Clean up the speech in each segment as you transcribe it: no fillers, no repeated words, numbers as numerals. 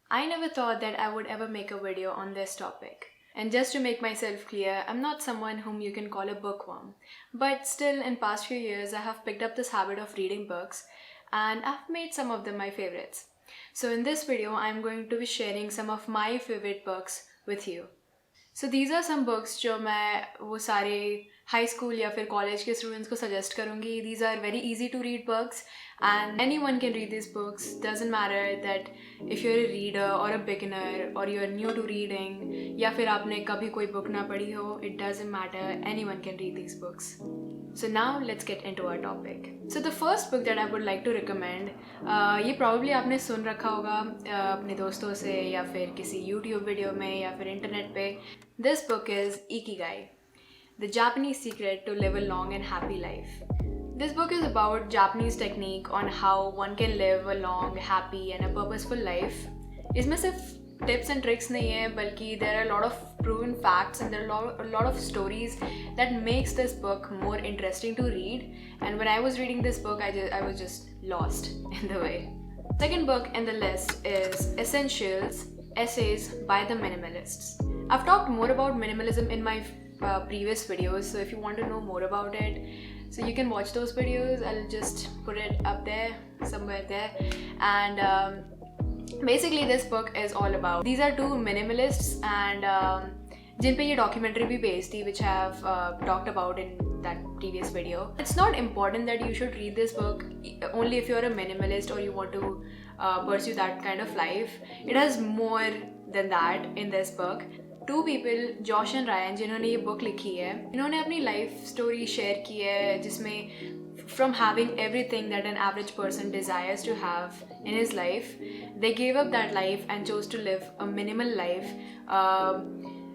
I never thought that I would ever make a video on this topic. And just to make myself clear, I'm not someone whom you can call a bookworm. But still, in past few years, I have picked up this habit of reading books and I've made some of them my favorites. So in this video, I'm going to be sharing some of my favorite books with you. So these are some books जो मैं वो सारे high school या फिर college के students को suggest करूँगी. These are very easy to read books and anyone can read these books. Doesn't matter that if you're a reader or a beginner or you're new to reading या फिर आपने कभी कोई book ना पढ़ी हो. It doesn't matter. Anyone can read these books. So now let's get into our topic. So the first book that I would like to recommend, ये probably आपने सुन रखा होगा अपने दोस्तों से या फिर किसी YouTube वीडियो में या फिर इंटरनेट पे. This book is Ikigai, the Japanese secret to live a long and happy life. This book is about Japanese technique on how one can live a long, happy and a purposeful life. इसमें सिर्फ tips and tricks नहीं है बल्कि there are a lot of proven facts and there are a lot of stories that makes this book more interesting to read. And when I was reading this book, I was just lost in the way. Second book in the list is Essentials, Essays by the Minimalists. I've talked more about minimalism in my previous videos, so if you want to know more about it, so you can watch those videos. I'll just put it up there, somewhere there. And basically this book is all about, these are two minimalists and जिन पे ये documentary भी based थी, which I have talked about in that previous video. It's not important that you should read this book only if you're a minimalist or you want to pursue that kind of life. It has more than that in this book. Two people, Josh and Ryan, जिन्होंने ये book लिखी है, इन्होंने अपनी life story share की है जिसमें from having everything that an average person desires to have in his life, they gave up that life and chose to live a minimal life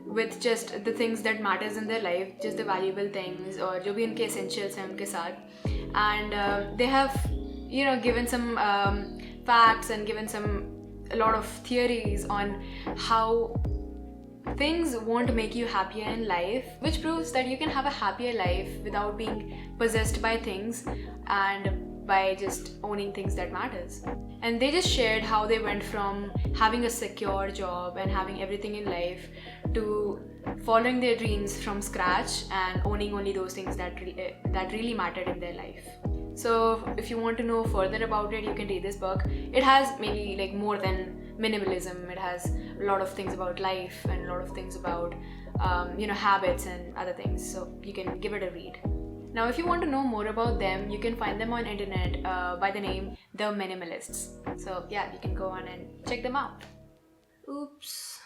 with just the things that matters in their life, just the valuable things और जो भी उनके essentials हैं उनके साथ. And they have, given some facts and given a lot of theories on how things won't make you happier in life, which proves that you can have a happier life without being possessed by things and by just owning things that matters. And they just shared how they went from having a secure job and having everything in life to following their dreams from scratch and owning only those things that really mattered in their life. So if you want to know further about it, you can read this book. It has maybe like more than minimalism. It has a lot of things about life and a lot of things about habits and other things, so you can give it a read. Now if you want to know more about them, you can find them on internet by the name The Minimalists. So yeah, you can go on and check them out. Oops,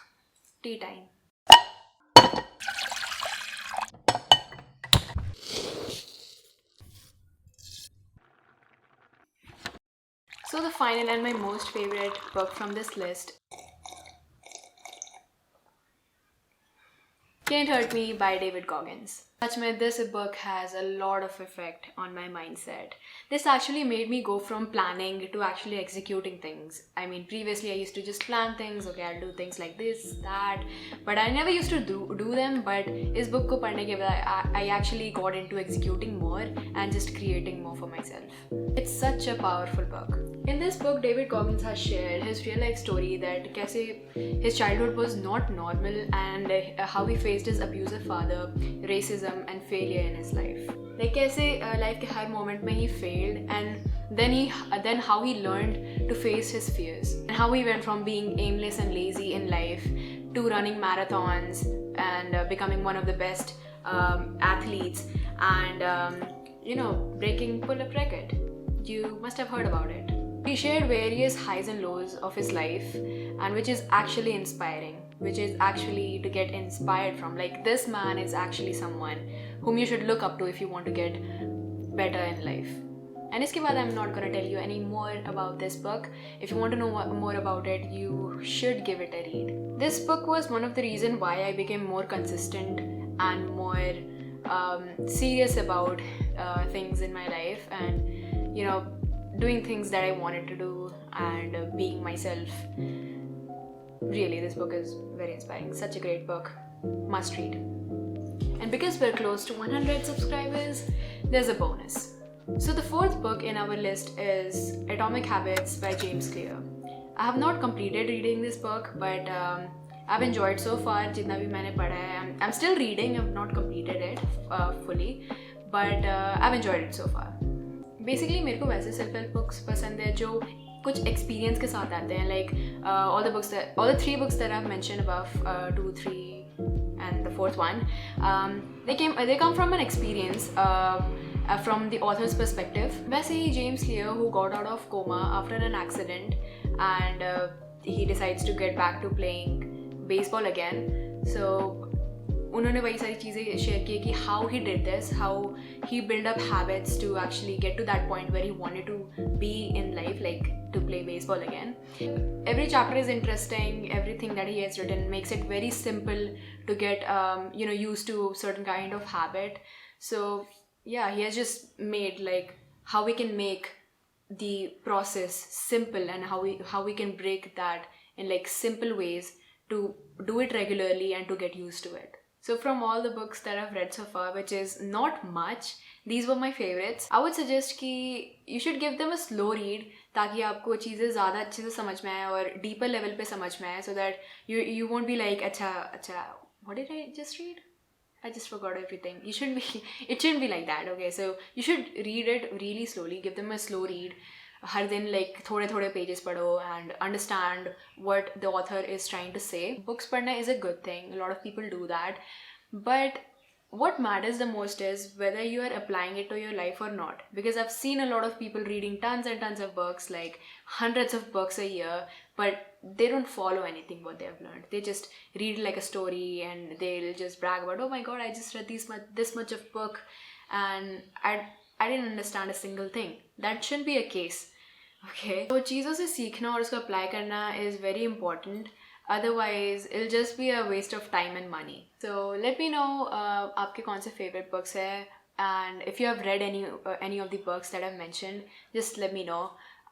tea time. So the final and my most favorite book from this list, Can't Hurt Me by David Goggins. Actually, this book has a lot of effect on my mindset. This actually made me go from planning to actually executing things. I mean, previously I used to just plan things, okay, I'll do things like this, that, but I never used to do them. But this book ko padhne ke baad I actually got into executing more and just creating more for myself. It's such a powerful book. In this book, David Goggins has shared his real life story that kaise his childhood was not normal and how he faced his abusive father, racism and failure in his life. Like kaise life ke har moment mein he failed and then how he learned to face his fears and how he went from being aimless and lazy in life to running marathons and becoming one of the best athletes and breaking pull-up record. You must have heard about it. He shared various highs and lows of his life, and which is actually inspiring, which is actually to get inspired from. Like, this man is actually someone whom you should look up to if you want to get better in life. And iske baad I'm not gonna tell you any more about this book. If you want to know more about it, you should give it a read. This book was one of the reasons why I became more consistent and more serious about things in my life and doing things that I wanted to do and being myself. Really, this book is very inspiring. Such a great book. Must read. And because we're close to 100 subscribers, there's a bonus. So the fourth book in our list is Atomic Habits by James Clear. I have not completed reading this book, but I've enjoyed so far. जितना भी मैंने पढ़ा है, I'm still reading. I've not completed it fully, but I've enjoyed it so far. Basically मेरे को वैसे self help books पसंद है जो कुछ experience के साथ आते हैं. Like all the 3 books that I've mentioned above, 2, 3, and the 4th one, they come from an experience. From the author's perspective. वैसे ही James Clear, who got out of coma after an accident, and he decides to get back to playing baseball again. So उन्होंने वही सारी चीज़ें share की कि how he did this, how he built up habits to actually get to that point where he wanted to be in life, like to play baseball again. Every chapter is interesting. Everything that he has written makes it very simple to get used to certain kind of habit. So yeah, he has just made like how we can make the process simple, and how we can break that in like simple ways to do it regularly and to get used to it. So from all the books that I've read so far, which is not much, these were my favorites. I would suggest कि you should give them a slow read ताकि आपको चीज़ें ज़्यादा अच्छे से समझ में आए और deeper level पे समझ में आए, so that you won't be like अच्छा what did I just read? I just forgot everything. It shouldn't be like that, okay? So you should read it really slowly. Give them a slow read. हर दिन like थोड़े pages पढ़ो and understand what the author is trying to say. Books पढ़ना is a good thing. A lot of people do that. But what matters the most is whether you are applying it to your life or not. Because I've seen a lot of people reading tons and tons of books, like hundreds of books a year, but they don't follow anything what they have learned. They just read like a story and they'll just brag about, oh my god, I just read this much of book and I didn't understand a single thing. That shouldn't be a case. Okay, so चीज़ों से सीखना और उसको apply करना is very important. Otherwise, it'll just be a waste of time and money. So let me know आपके कौन से favorite books है, and if you have read any of the books that I've mentioned, just let me know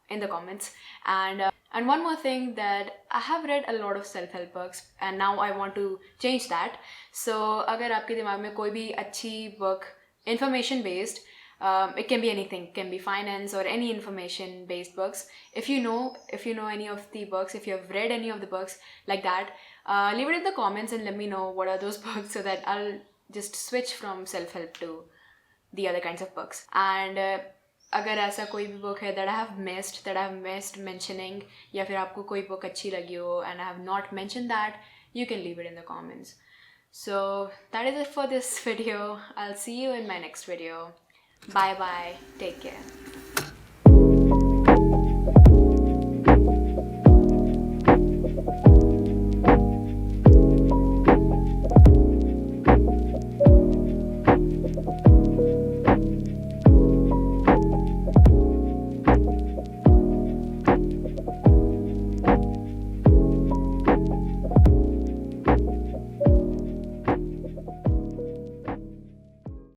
in the comments. And one more thing, that I have read a lot of self-help books and now I want to change that. So अगर आपके दिमाग में कोई भी अच्छी book, information based, it can be anything, it can be finance or any information based books. If you know any of the books, if you have read any of the books like that, leave it in the comments and let me know what are those books, so that I'll just switch from self-help to the other kinds of books. And अगर ऐसा कोई भी book है that I have missed mentioning, या फिर आपको कोई book अच्छी लगी हो and I have not mentioned that, you can leave it in the comments. So that is it for this video. I'll see you in my next video. Bye bye. Take care.